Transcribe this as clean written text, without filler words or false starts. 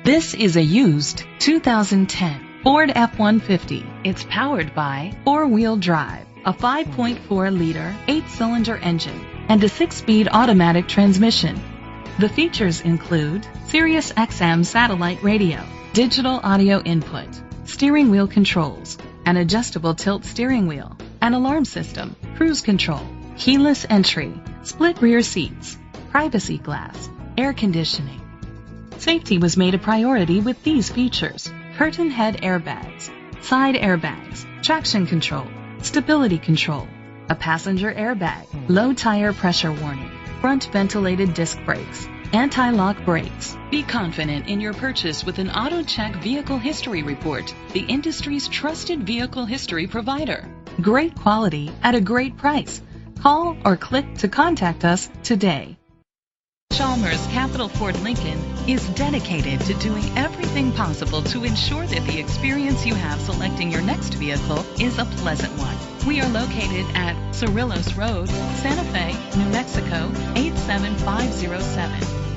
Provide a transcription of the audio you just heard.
This is a used 2010 Ford F-150. It's powered by four-wheel drive, a 5.4-liter, 8-cylinder engine, and a 6-speed automatic transmission. The features include Sirius XM satellite radio, digital audio input, steering wheel controls, an adjustable tilt steering wheel, an alarm system, cruise control, keyless entry, split rear seats, privacy glass, air conditioning. Safety was made a priority with these features: curtain head airbags, side airbags, traction control, stability control, a passenger airbag, low tire pressure warning, front ventilated disc brakes, anti-lock brakes. Be confident in your purchase with an AutoCheck Vehicle History Report, the industry's trusted vehicle history provider. Great quality at a great price. Call or click to contact us today. Chalmers Capital Ford Lincoln is dedicated to doing everything possible to ensure that the experience you have selecting your next vehicle is a pleasant one. We are located at Cerrillos Road, Santa Fe, New Mexico 87507.